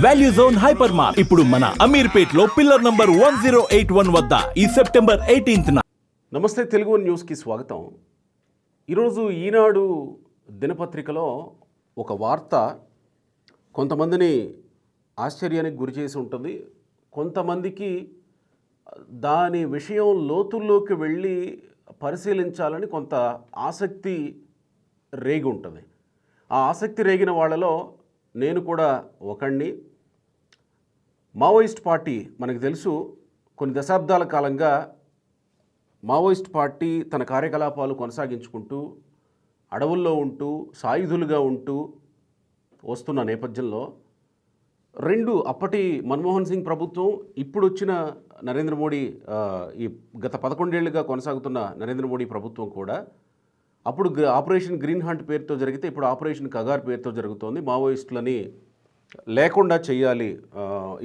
Value zone hyper mart ఇప్పుడు మన అమీర్పేట్ లో పిల్లర్ నంబర్ 1081 వద్ద ఈ సెప్టెంబర్ 18న. నమస్తే, తెలుగు న్యూస్కి స్వాగతం. ఈరోజు ఈనాడు దినపత్రికలో ఒక వార్త కొంతమందిని ఆశ్చర్యానికి గురి చేసి ఉంటుంది. కొంతమందికి దాని విషయం లోతుల్లోకి వెళ్ళి పరిశీలించాలని కొంత ఆసక్తి రేగి ఉంటుంది. ఆ ఆసక్తి రేగిన వాళ్ళలో నేను కూడా ఒకణ్ణి. మావోయిస్ట్ పార్టీ మనకు తెలుసు, కొన్ని దశాబ్దాల కాలంగా మావోయిస్ట్ పార్టీ తన కార్యకలాపాలు కొనసాగించుకుంటూ అడవుల్లో ఉంటూ సాయుధులుగా ఉంటూ వస్తున్న నేపథ్యంలో అప్పటి మన్మోహన్ సింగ్ ప్రభుత్వం, ఇప్పుడు వచ్చిన నరేంద్ర మోడీ, ఈ గత 11 ఏళ్లుగా కొనసాగుతున్న నరేంద్ర మోడీ ప్రభుత్వం కూడా అప్పుడు ఆపరేషన్ గ్రీన్ హంట్ పేరుతో జరిగితే ఇప్పుడు ఆపరేషన్ కగార్ పేరుతో జరుగుతోంది. మావోయిస్టులని లేకుండా చేయాలి.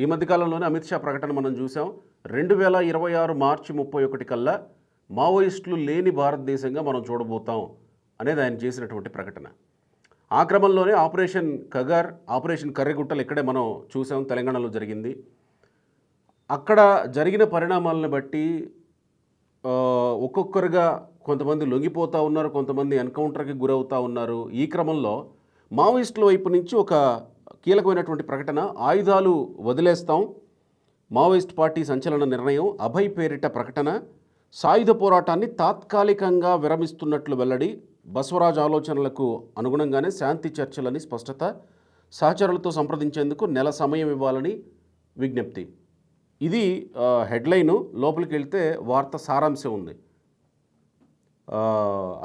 ఈ మధ్యకాలంలోనే అమిత్ షా ప్రకటన మనం చూసాం. 2026 మార్చి 31 కల్లా మావోయిస్టులు లేని భారతదేశంగా మనం చూడబోతాం అనేది ఆయన చేసినటువంటి ప్రకటన. ఆ క్రమంలోనే ఆపరేషన్ కగార్, ఆపరేషన్ కర్రెగుట్టలు ఇక్కడే మనం చూసాం, తెలంగాణలో జరిగింది. అక్కడ జరిగిన పరిణామాలను బట్టి ఒక్కొక్కరుగా కొంతమంది లొంగిపోతూ ఉన్నారు, కొంతమంది ఎన్కౌంటర్కి గురవుతూ ఉన్నారు. ఈ క్రమంలో మావోయిస్టుల వైపు నుంచి ఒక కీలకమైనటువంటి ప్రకటన, ఆయుధాలు వదిలేస్తాం, మావోయిస్ట్ పార్టీ సంచలన నిర్ణయం, అభయ్ పేరిట ప్రకటన, సాయుధ పోరాటాన్ని తాత్కాలికంగా విరమిస్తున్నట్లు వెల్లడి, బసవరాజ్ ఆలోచనలకు అనుగుణంగానే శాంతి చర్చలని స్పష్టత, సహచరులతో సంప్రదించేందుకు నెల సమయం ఇవ్వాలని విజ్ఞప్తి. ఇది హెడ్లైను. లోపలికి వెళ్తే వార్త సారాంశం ఉంది.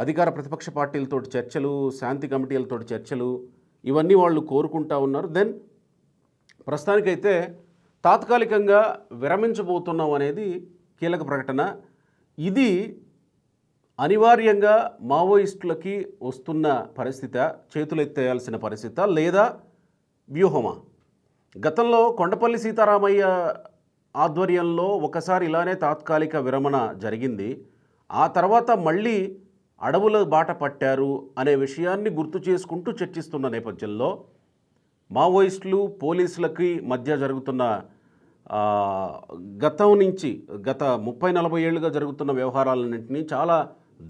అధికార ప్రతిపక్ష పార్టీలతో చర్చలు, శాంతి కమిటీలతో చర్చలు, ఇవన్నీ వాళ్ళు కోరుకుంటా ఉన్నారు. దెన్ ప్రస్తుతానికైతే తాత్కాలికంగా విరమించబోతున్నాం అనేది కీలక ప్రకటన. ఇది అనివార్యంగా మావోయిస్టులకి వస్తున్న పరిస్థితి, చేతులెత్తేయాల్సిన పరిస్థితి లేదా వ్యూహమా? గతంలో కొండపల్లి సీతారామయ్య ఆధ్వర్యంలో ఒకసారి ఇలానే తాత్కాలిక విరమణ జరిగింది. ఆ తర్వాత మళ్ళీ అడవుల బాట పట్టారు అనే విషయాన్ని గుర్తు చేసుకుంటూ చర్చిస్తున్న నేపథ్యంలో మావోయిస్టులు పోలీసులకి మధ్య జరుగుతున్న గతం నుంచి గత 30-40 ఏళ్ళుగా జరుగుతున్న వ్యవహారాలన్నింటినీ చాలా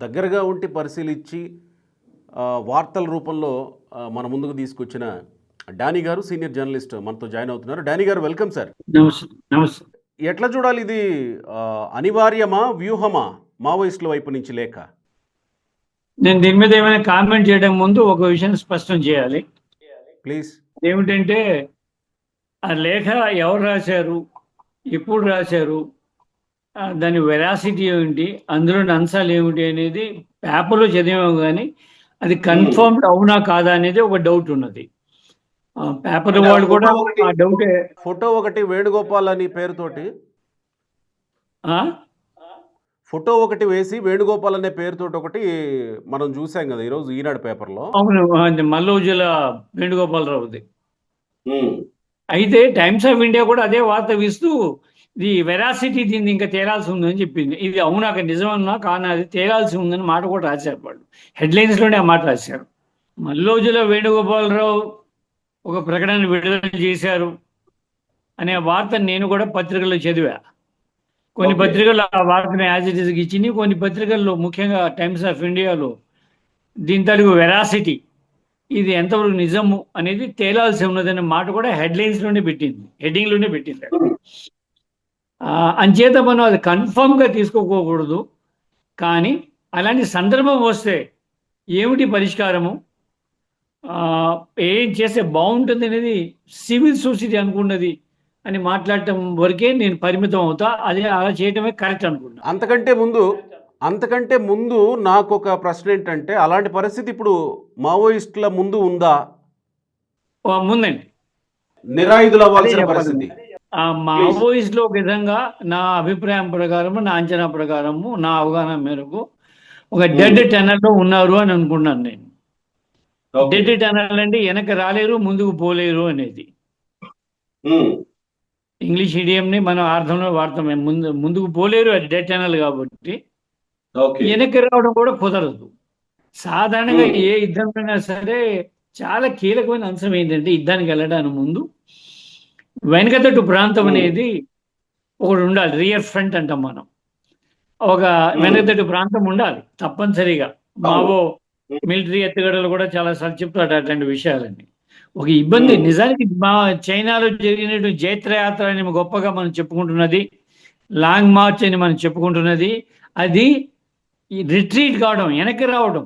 దగ్గరగా ఉండి పరిశీలించి వార్తల రూపంలో మన ముందుకు తీసుకొచ్చిన డానీ గారు, సీనియర్ జర్నలిస్ట్, మనతో జాయిన్ అవుతున్నారు. డానీ గారు, వెల్కమ్ సార్. నమస్తే. ఎట్లా చూడాలి ఇది? అనివార్యమా, వ్యూహమా మావోయిస్టుల వైపు నుంచి లేక? నేను దీని మీద ఏమైనా కామెంట్ చేయడం ముందు ఒక విషయం స్పష్టం చేయాలి, ప్లీజ్. ఏమిటంటే ఆ లేఖ ఎవరు రాశారు, ఎప్పుడు రాశారు, దాని వెరాసిటీ ఏమిటి, అందులోని అంశాలు ఏమిటి అనేది పేపర్లో చదివాము, కానీ అది కన్ఫర్మ్డ్ అవునా కాదా అనేది ఒక డౌట్ ఉన్నది. పేపర్ వాళ్ళు కూడా ఆ డౌట్. ఫోటో ఒకటి వేణుగోపాల్ అని పేరుతోటి, ఫోటో ఒకటి వేసి వేణుగోపాల్ అనే పేరుతోటి ఒకటి మనం చూసాం కదా ఈరోజు ఈనాడు పేపర్లో. అవును, మల్లోజుల వేణుగోపాలరావుది. అయితే టైమ్స్ ఆఫ్ ఇండియా కూడా అదే వార్త ఇస్తూ ఇది వెరాసిటీ, దీన్ని ఇంకా తేలాల్సి ఉందని చెప్పింది. ఇది అవునా నిజమన్నా కానీ అది తేలాల్సి ఉందని మాట కూడా రాశారు వాళ్ళు. హెడ్లైన్స్లోనే ఆ మాట రాశారు. మల్లోజుల వేణుగోపాలరావు ఒక ప్రకటన విడుదల చేశారు అనే వార్త నేను కూడా పత్రికల్లో చదివా. కొన్ని పత్రికల్లో ఆ వార్తను యాజ్ ఇట్ ఈస్కి ఇచ్చింది, కొన్ని పత్రికల్లో ముఖ్యంగా టైమ్స్ ఆఫ్ ఇండియాలో దీని తాలూకు వెరాసిటీ, ఇది ఎంతవరకు నిజము అనేది తేలాల్సి ఉన్నదనే మాట కూడా హెడ్లైన్స్లోనే పెట్టింది, హెడ్డింగ్లోనే పెట్టింది. అంచేత మనం అది కన్ఫర్మ్గా తీసుకోకూడదు, కానీ అలాంటి సందర్భం వస్తే ఏమిటి పరిష్కారము, ఏం చేస్తే బాగుంటుంది అనేది సివిల్ సొసైటీ అనుకున్నది అని మాట్లాడటం వరకే నేను పరిమితం అవుతా. అదే అలా చేయటమే కరెక్ట్ అనుకుంటా. అంతకంటే ముందు నాకు ఒక ప్రశ్న ఏంటంటే, అలాంటి పరిస్థితి ఇప్పుడు మావోయిస్టుల ముందు ఉందా? ముందండి. నిరాయుధులు అవ్వాల్సిన పరిస్థితి మావోయిస్టులో ఒక విధంగా నా అభిప్రాయం ప్రకారము, నా అంచనా ప్రకారము, నా అవగాహన మేరకు ఒక డెడ్ టెనర్లో ఉన్నారు అని అనుకున్నాను నేను. డెడ్ టెనర్ అంటే వెనక రాలేరు, ముందుకు పోలేరు అనేది ఇంగ్లీష్ ఇడియంని మనం అర్థంలో వాడతాం. ముందుకు పోలేరు, అది డెడ్ టెనల్ కాబట్టి వెనక్కి రావడం కూడా కుదరదు. సాధారణంగా ఏ యుద్ధమైనా సరే చాలా కీలకమైన అంశం ఏంటంటే, యుద్ధానికి వెళ్ళడానికి ముందు వెనకతట్టు ప్రాంతం అనేది ఒకటి ఉండాలి. రియర్ ఫ్రంట్ అంటాం మనం. ఒక వెనకతట్టు ప్రాంతం ఉండాలి తప్పనిసరిగా. మావో మిలిటరీ ఎత్తుగడలు కూడా చాలాసార్లు చెప్తాడు అట్లాంటి విషయాలన్నీ. ఒక ఇబ్బంది నిజానికి మా చైనాలో జరిగినటువంటి జైత్రయాత్ర అని గొప్పగా మనం చెప్పుకుంటున్నది, లాంగ్ మార్చ్ అని మనం చెప్పుకుంటున్నది, అది రిట్రీట్ కావడం, వెనక్కి రావడం.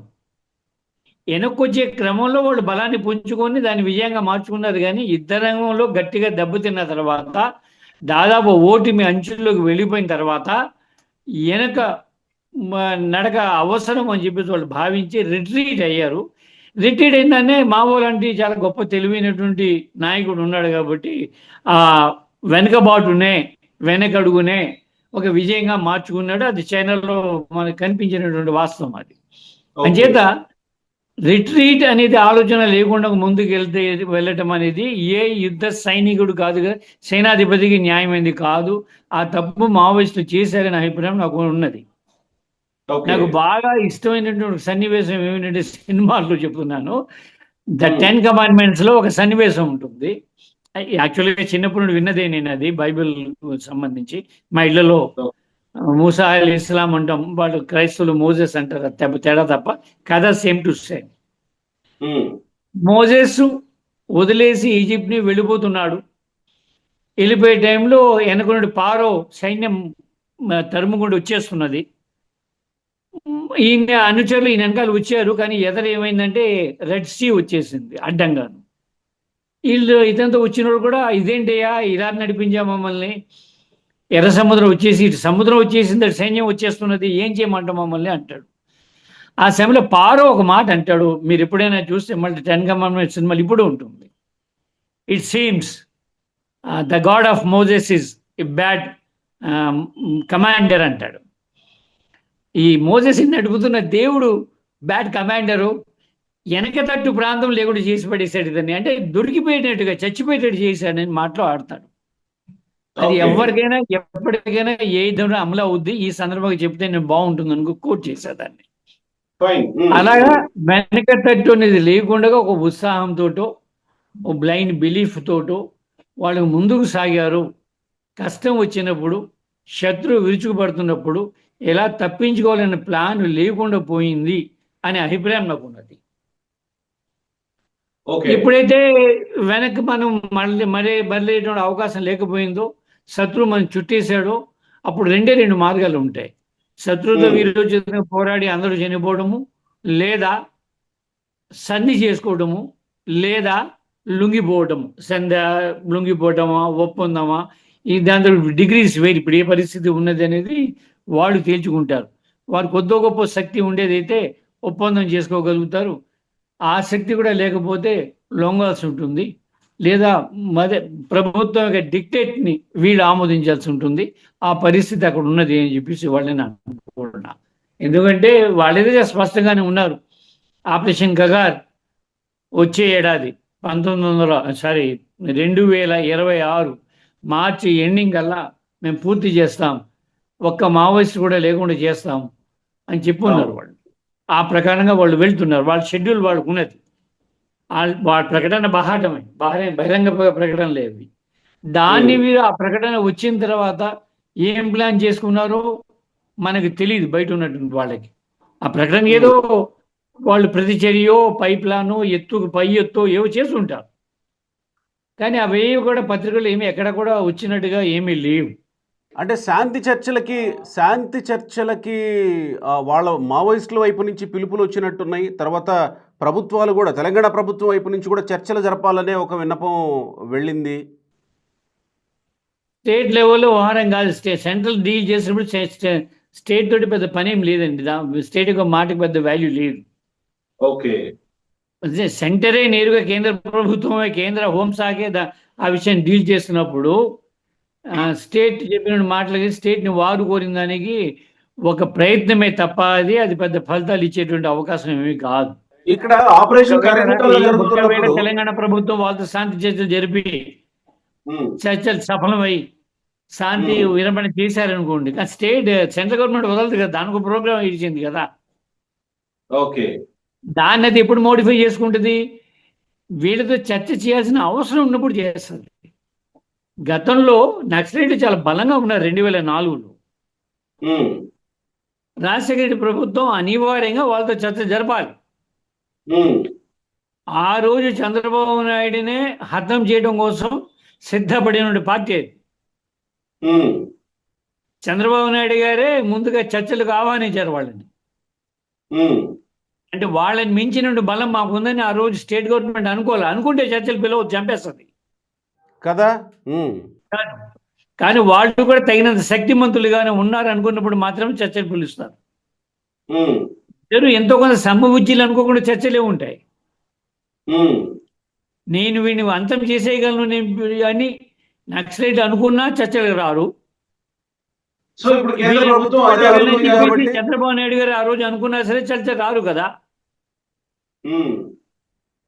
వెనక్కి వచ్చే క్రమంలో వాళ్ళు బలాన్ని పుంజుకొని దాన్ని విజయంగా మార్చుకున్నారు. కానీ యుద్ధ రంగంలో గట్టిగా దెబ్బతిన్న తర్వాత, దాదాపు ఓటమి అంచుల్లోకి వెళ్ళిపోయిన తర్వాత వెనక నడక అవసరం అని చెప్పేసి వాళ్ళు భావించి రిట్రీట్ అయ్యారు. రిట్రీట్ అయిందనే మావో లాంటి చాలా గొప్ప తెలివైనటువంటి నాయకుడు ఉన్నాడు కాబట్టి ఆ వెనకబాటునే, వెనకడుగునే ఒక విజయంగా మార్చుకున్నాడు. అది చైనాలో మనకు కనిపించినటువంటి వాస్తవం అది. అంచేత రిట్రీట్ అనేది ఆలోచన లేకుండా ముందుకు వెళ్ళటం అనేది ఏ యుద్ధ సైనికుడు కాదు కదా, సేనాధిపతికి న్యాయమైంది కాదు. ఆ తప్పు మావోయిస్టులు చేశారనే అభిప్రాయం నాకు ఉన్నది. నాకు బాగా ఇష్టమైనటువంటి సన్నివేశం ఏమిటంటే, సినిమాల్లో చెప్తున్నాను, ద 10 కమాండ్మెంట్స్ లో ఒక సన్నివేశం ఉంటుంది. యాక్చువల్గా చిన్నప్పుడు నుండి విన్నదే నేను, అది బైబిల్ సంబంధించి. మా ఇళ్లలో మూసా అల్ ఇస్లాం అంటాం, వాళ్ళు క్రైస్తవులు మోజెస్ అంటారు, తేడా తప్ప కథ సేమ్ టు సేమ్. మోజెస్ వదిలేసి ఈజిప్ట్ ని వెళ్ళిపోతున్నాడు. వెళ్ళిపోయే టైంలో వెనక నుండి పారో సైన్యం తరుముకుంటూ వచ్చేస్తున్నది. ఈయన అనుచరులు ఈయన వెనకాల వచ్చారు, కానీ ఎదర ఏమైందంటే రెడ్ సీ వచ్చేసింది అడ్డంగాను. వీళ్ళు ఇదంతా వచ్చినప్పుడు కూడా ఇదేంటయ్యా ఇలా నడిపించా మమ్మల్ని, ఎర్ర సముద్రం వచ్చేసి, ఇటు సముద్రం వచ్చేసింది, అటు సైన్యం వచ్చేస్తున్నది, ఏం చేయమంటాం మమ్మల్ని అంటాడు. ఆ సమయంలో పారో ఒక మాట అంటాడు, మీరు ఎప్పుడైనా చూస్తే మళ్ళీ 10 కమాండ్మెంట్స్ సినిమాలు ఇప్పుడు ఉంటుంది. It seems the God of Moses is a bad commander అంటాడు. ఈ మోజెస్ నడుపుతున్న దేవుడు బ్యాడ్ కమాండరు, వెనక తట్టు ప్రాంతం లేకుండా చేసి పడేశాడు ఇతన్ని, అంటే దొరికిపోయేటట్టుగా చచ్చిపోయేటట్టు చేశాడని మాటలో ఆడతాడు. అది ఎవరికైనా ఎప్పటికైనా ఏ విధంగా అమలు అవుద్ది, ఈ సందర్భంగా చెప్తే నేను బాగుంటుంది అనుకో కోట్ చేసేదాన్ని. అలాగా వెనక తట్టు అనేది లేకుండా ఒక ఉత్సాహంతో, ఓ బ్లైండ్ బిలీఫ్ తోటో వాళ్ళు ముందుకు సాగారు. కష్టం వచ్చినప్పుడు, శత్రువు విరుచుకుపడుతున్నప్పుడు ఎలా తప్పించుకోవాలనే ప్లాన్ లేకుండా పోయింది అనే అభిప్రాయం నాకు ఉన్నది. ఎప్పుడైతే వెనక్కి మనం మళ్ళీ అవకాశం లేకపోయిందో, శత్రువు మనం చుట్టేశాడో, అప్పుడు రెండు మార్గాలు ఉంటాయి. శత్రువుతో విరోచితంగా పోరాడి అందరూ చనిపోవడము, లేదా సంధి చేసుకోవడము, లేదా లొంగిపోవటము. లొంగిపోవటమా, ఒప్పందమా, ఈ దాంట్లో డిగ్రీస్ వేరు. ఇప్పుడు ఏ పరిస్థితి ఉన్నది అనేది వాళ్ళు తేల్చుకుంటారు. వారు కొద్దో గొప్ప శక్తి ఉండేదైతే ఒప్పందం చేసుకోగలుగుతారు. ఆ శక్తి కూడా లేకపోతే లొంగాల్సి ఉంటుంది, లేదా ప్రభుత్వం యొక్క డిక్టేట్ని వీళ్ళు ఆమోదించాల్సి ఉంటుంది. ఆ పరిస్థితి అక్కడ ఉన్నది అని చెప్పేసి వాళ్ళని అనుకుంటున్నా. ఎందుకంటే వాళ్ళేదో స్పష్టంగానే ఉన్నారు. ఆపరేషన్ గగార్ వచ్చే ఏడాది 2026 మార్చి ఎండింగ్ కల్లా మేము పూర్తి చేస్తాం, ఒక్క మావోయిస్ట్ కూడా లేకుండా చేస్తాం అని చెప్పున్నారు వాళ్ళు. ఆ ప్రకారంగా వాళ్ళు వెళ్తున్నారు. వాళ్ళ షెడ్యూల్ వాళ్ళకు ఉన్నది. వాళ్ళ ప్రకటన బహాటమే, బహిరంగ ప్రకటన లేదు. దాన్ని వీరు ఆ ప్రకటన వచ్చిన తర్వాత ఏం ప్లాన్ చేసుకున్నారో మనకు తెలియదు, బయట ఉన్నటువంటి వాళ్ళకి. ఆ ప్రకటన ఏదో వాళ్ళు ప్రతిచర్యో, పై ప్లానో, పై ఎత్తో ఏవో చేస్తుంటారు. కానీ అవేవి కూడా పత్రికలు ఎక్కడ కూడా వచ్చినట్టుగా ఏమీ లేవు. అంటే శాంతి చర్చలకి వాళ్ళ మావోయిస్టుల వైపు నుంచి పిలుపులు వచ్చినట్టున్నాయి. తర్వాత ప్రభుత్వాలు కూడా, తెలంగాణ ప్రభుత్వం వైపు నుంచి కూడా చర్చలు జరపాలనే ఒక విన్నపం వెళ్ళింది. స్టేట్ లెవెల్లో వ్యవహారం కాదు, సెంట్రల్ డీల్ చేసినప్పుడు స్టేట్ తోటి పెద్ద పని ఏం లేదండి. స్టేట్ యొక్క మాటకు పెద్ద వాల్యూ లేదు. ఓకే, సెంటరే నేరుగా కేంద్ర ప్రభుత్వమే, కేంద్ర హోంశాఖే ఆ విషయం డీల్ చేస్తున్నప్పుడు స్టేట్ చెప్పిన మాటలకి స్టేట్ని వారు కోరిన దానికి ఒక ప్రయత్నమే తప్ప అది పెద్ద ఫలితాలు ఇచ్చేటువంటి అవకాశం ఏమీ కాదు. ఇక్కడ ఆపరేషన్ తెలంగాణ ప్రభుత్వం వాళ్ళతో శాంతి చర్చలు జరిపి చర్చలు సఫలమై శాంతి విరమణ చేశారనుకోండి, కానీ సెంట్రల్ గవర్నమెంట్ వదలదు కదా, దానికి ప్రోగ్రామ్ ఇచ్చింది కదా. ఓకే, దాన్ని అది ఎప్పుడు మోడిఫై చేసుకుంటుంది? వీళ్ళతో చర్చ చేయాల్సిన అవసరం ఉన్నప్పుడు చేస్తుంది. గతంలో నక్సలైట్లు చాలా బలంగా ఉన్నారు 2004లో. ఉమ్, రాజశేఖర రెడ్డి ప్రభుత్వం అనివార్యంగా వాళ్ళతో చర్చ జరపాలి. ఉమ్, ఆ రోజు చంద్రబాబు నాయుడినే హతం చేయడం కోసం సిద్ధపడిన పార్టీ అది. ఉమ్, చంద్రబాబు నాయుడు గారే ముందుగా చర్చలకు ఆహ్వానించారు వాళ్ళని. ఉమ్, అంటే వాళ్ళని మించిన బలం మాకు ఉందని ఆ రోజు స్టేట్ గవర్నమెంట్ అనుకోవాలి. అనుకుంటే చర్చలు పిలవద్దు, చంపేస్తుంది. కదా. కానీ వాళ్ళు కూడా తగినంత శక్తిమంతులుగానే ఉన్నారు అనుకున్నప్పుడు మాత్రమే చర్చలు పిలుస్తారు. ఉమ్, ఇద్దరు ఎంతో కొంత సంభవించాలి అనుకోకుండా చర్చలే ఉంటాయి. ఉమ్. నేను వీడిని అంతం చేసేయగలను నేను అని నక్సలైట్ అనుకున్నా చర్చలకు రారు. సో ఇప్పుడు కేంద్ర ప్రభుత్వం అదే అడుగుతుంది కాబట్టి చంద్రబాబు నాయుడు గారు ఆ రోజు అనుకున్నా సరే చర్చ రారు కదా. ఉమ్,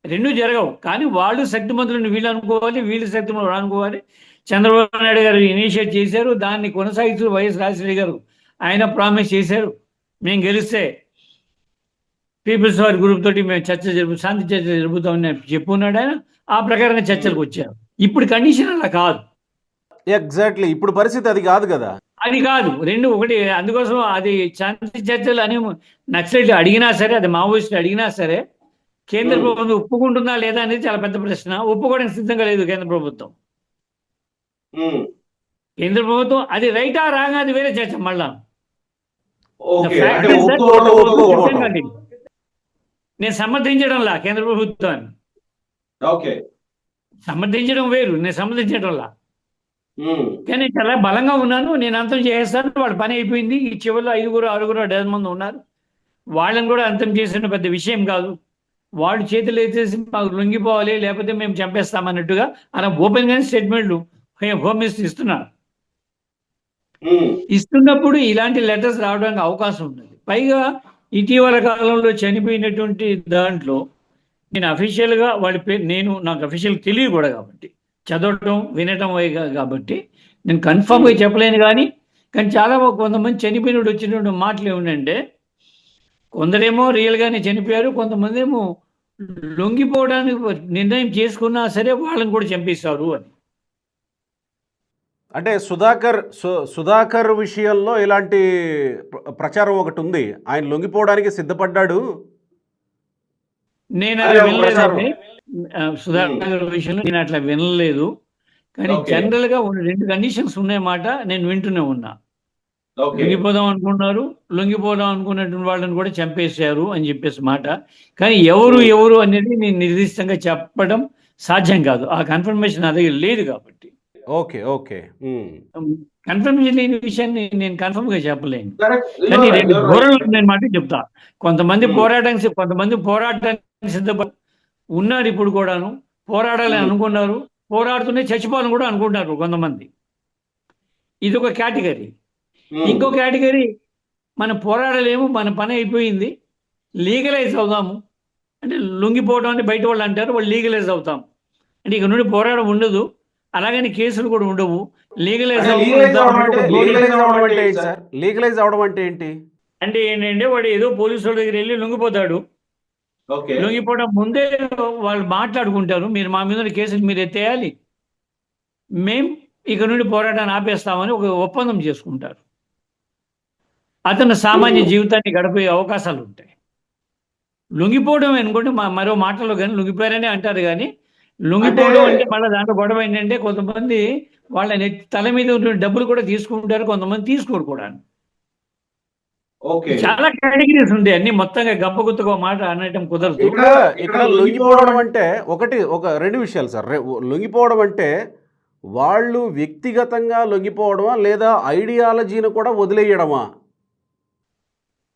రెండు జరగవు. కానీ వాళ్ళు శక్తిమంతులను వీళ్ళు అనుకోవాలి, వీళ్ళు శక్తిమంతులు అనుకోవాలి. చంద్రబాబు నాయుడు గారు ఇనిషియేట్ చేశారు, దాన్ని కొనసాగిస్తూ వైఎస్ రాజశేఖర గారు ఆయన ప్రామిస్ చేశారు, మేము గెలిస్తే పీపుల్స్ వార్ గ్రూప్ తోటి మేము శాంతి చర్చ జరుపుతామని చెప్పుకున్నాడు ఆయన. ఆ ప్రకారంగా చర్చలకు వచ్చారు. ఇప్పుడు కండిషన్ అలా కాదు. ఎగ్జాక్ట్లీ ఇప్పుడు పరిస్థితి అది కాదు కదా. అది కాదు, రెండు ఒకటి. అందుకోసం అది శాంతి చర్చలు అని నక్సలైట్లు అడిగినా సరే, అది మావోయిస్టులు అడిగినా సరే, కేంద్ర ప్రభుత్వం ఒప్పుకుంటుందా లేదా అనేది చాలా పెద్ద ప్రశ్న. ఒప్పుకోవడానికి సిద్ధంగా లేదు కేంద్ర ప్రభుత్వం. ఉమ్. కేంద్ర ప్రభుత్వం అది రైటా రాగా అది వేరే చర్చ. మళ్ళా ఓకే, fact అంటే is that ఒప్పుకోవడం. నేను సమర్థించడంలా కేంద్ర ప్రభుత్వాన్ని. ఓకే. సమర్థించడం వేరు, నేను సమర్థించడంలా. ఉమ్, కానీ చాలా బలంగా ఉన్నాను, నేను అంతం చేస్తాను, వాడి పని అయిపోయింది. ఈ చివరిలో 5, 6, 7 మంది ఉన్నారు, వాళ్ళని కూడా అంతం చేసిన పెద్ద విషయం కాదు. వాళ్ళు చేతులు ఎత్తేసి మాకు లొంగిపోవాలి లేకపోతే మేము చంపేస్తామన్నట్టుగా అలా ఓపెన్గానే స్టేట్మెంట్లు హోమ్ మినిస్టర్ ఇస్తున్నారు. ఉమ్, ఇస్తున్నప్పుడు ఇలాంటి లెటర్స్ రావడానికి అవకాశం ఉన్నది. పైగా ఇటీవల కాలంలో చనిపోయినటువంటి దాంట్లో నేను అఫీషియల్గా వాళ్ళ పేరు నాకు అఫీషియల్ తెలియదు కూడా, కాబట్టి చదవటం వినటం కాబట్టి నేను కన్ఫర్మ్గా చెప్పలేను. కానీ చాలా కొంతమంది చనిపోయినప్పుడు వచ్చినటువంటి మాటలు ఏమిటంటే, కొందరేమో రియల్గానే చనిపోయారు, కొంతమంది ఏమో లొంగిపోవడానికి నిర్ణయం చేసుకున్నా సరే వాళ్ళని కూడా చంపేస్తారు అని. అంటే సుధాకర్ విషయంలో ఇలాంటి ప్రచారం ఒకటి ఉంది. ఆయన లొంగిపోవడానికి సిద్ధపడ్డాడు. నేను అది వినలేదండి, సుధాకర్ విషయంలో నేను అట్లా వినలేదు. కానీ జనరల్గా 2 కండిషన్స్ ఉన్నాయన్నమాట, నేను వింటూనే ఉన్నా. లొంగిపోదాం అనుకున్నారు, లొంగిపోదాం అనుకున్నటువంటి వాళ్ళని కూడా చంపేశారు అని చెప్పేసి మాట. కానీ ఎవరు అనేది నేను నిర్దిష్టంగా చెప్పడం సాధ్యం కాదు. ఆ కన్ఫర్మేషన్ నా దగ్గర లేదు కాబట్టి. Okay okay. కన్ఫర్మేషన్ లేని విషయాన్ని నేను కన్ఫర్మ్గా చెప్పలేను. కానీ 2 ధోరణులు నేను మాట చెప్తా. కొంతమంది పోరాటానికి సిద్ధపడి ఉన్నారు, ఇప్పుడు కూడాను పోరాడాలని అనుకున్నారు, పోరాడుతూనే చచ్చిపోవాలని కూడా అనుకుంటారు కొంతమంది. ఇది ఒక కేటగిరీ. ఇంకో కేటగిరీ, మనం పోరాడలేము, మన పని అయిపోయింది, లీగలైజ్ అవుదాము అంటే లొంగిపోవడం అని బయట వాళ్ళు అంటారు, వాళ్ళు లీగలైజ్ అవుతాం అంటే ఇక నుండి పోరాటం ఉండదు, అలాగని కేసులు కూడా ఉండవు. లీగలైజ్ లీగలైజ్ అవడం అంటే ఏంటి అంటే ఏంటంటే, వాడు ఏదో పోలీసు వాళ్ళ దగ్గర వెళ్ళి లొంగిపోతాడు. లొంగిపోవడం ముందే వాళ్ళు మాట్లాడుకుంటారు, మీరు మా మీద కేసులు మీరు ఎత్తేయాలి, మేము ఇక నుండి పోరాటాన్ని ఆపేస్తామని ఒక ఒప్పందం చేసుకుంటారు. అతను సామాన్య జీవితాన్ని గడిపే అవకాశాలు ఉంటాయి. లొంగిపోవడం అనుకుంటే మరో మాటలో కానీ లొంగిపోయారని అంటారు. కానీ లొంగిపోవడం అంటే మళ్ళీ దాంట్లో గొడవ ఏంటంటే, కొంతమంది వాళ్ళ తల మీద ఉన్న డబ్బులు కూడా తీసుకుంటారు, కొంతమంది తీసుకోరు కూడా. చాలా కేటగిరీస్ ఉంటాయి, అన్ని మొత్తంగా గప్పగుత్తగా మాట అనటం కుదరదు. ఇక్కడ లొంగిపోవడం అంటే ఒక 2 విషయాలు సార్. లొంగిపోవడం అంటే వాళ్ళు వ్యక్తిగతంగా లొంగిపోవడమా లేదా ఐడియాలజీని కూడా వదిలేయడమా?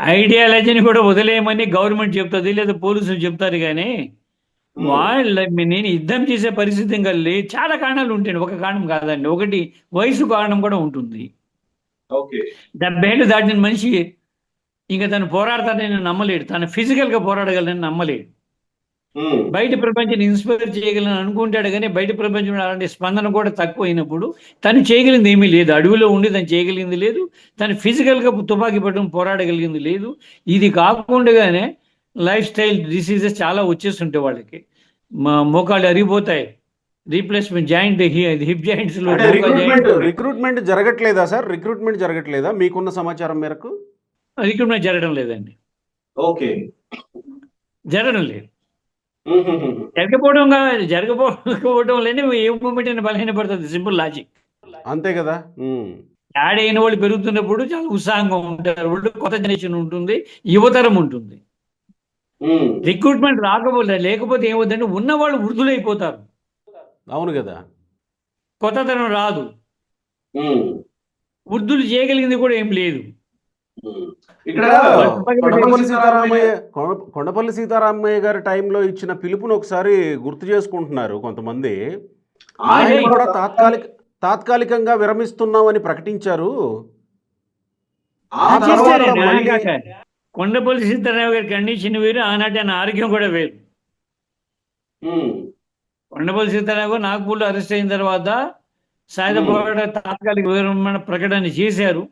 ఐడియాలజీని కూడా వదిలేయమని గవర్నమెంట్ చెప్తుంది, లేదా పోలీసులు చెప్తారు. కానీ నేను యుద్ధం చేసే పరిస్థితి ఇంకా లేదు. చాలా కారణాలు ఉంటాయి, ఒక కారణం కాదండి. ఒకటి వయసు కారణం కూడా ఉంటుంది. 70 ఏళ్ళు దాటిన మనిషి ఇంకా తను పోరాడతానని నమ్మలేడు, తను ఫిజికల్గా పోరాడగలని నమ్మలేడు. బయట ప్రపంచాన్ని ఇన్స్పైర్ చేయగలని అనుకుంటాడు, కానీ బయట ప్రపంచంలో అలాంటి స్పందన కూడా తక్కువ అయినప్పుడు తను చేయగలిగింది ఏమీ లేదు. అడవిలో ఉండి తను చేయగలిగింది లేదు, తను ఫిజికల్గా తుపాకీ పట్టుకుని పోరాడగలిగింది లేదు. ఇది కాకుండానే లైఫ్ స్టైల్ డిసీజెస్ చాలా వచ్చేస్తుంటాయి వాళ్ళకి. మోకాళ్ళు అరిగిపోతాయి, రీప్లేస్మెంట్ జాయింట్ హిప్ జాయింట్స్ లో అంటే రిక్రూట్మెంట్ జరగట్లేదా సార్? రిక్రూట్మెంట్ జరగట్లేదా మీకున్న సమాచారం మేరకు? రిక్రూట్మెంట్ జరగడం లేదండి, ఓకే. జరగడం లేదు. జరగకపోవడం లేని ఏ మూమెంట్ అయినా బలహీనపడుతుంది, సింపుల్ లాజిక్. అంతే కదా. యాడ్ అయిన వాళ్ళు పెరుగుతున్నప్పుడు చాలా ఉత్సాహంగా ఉంటారు, వాళ్ళు కొత్త జనరేషన్ ఉంటుంది, యువతరం ఉంటుంది. రిక్రూట్మెంట్ లేకపోతే ఏమవుతుందంటే ఉన్నవాళ్ళు వృద్ధులైపోతారు, అవును కదా. కొత్తతనం రాదు, వృద్ధులు చేయగలిగింది కూడా ఏం లేదు. ఇక్కడ కొండపల్లి సీతారామయ్య గారి టైంలో ఇచ్చిన పిలుపును ఒకసారి గుర్తు చేసుకుంటున్నారు కొంతమంది. ఆయన కూడా తాత్కాలికంగా విరమిస్తున్నామని ప్రకటించారు. కొండపల్లి సీతారామయ్య గారి కండిషన్ వేరు, ఆనాటి ఆయన ఆరోగ్యం కూడా వేరు. కొండపల్లి సీతారామయ్య గారు నాగ్పూర్లో అరెస్ట్ అయిన తర్వాత సాయుధ తాత్కాలిక విరమణ ప్రకటన చేశారు.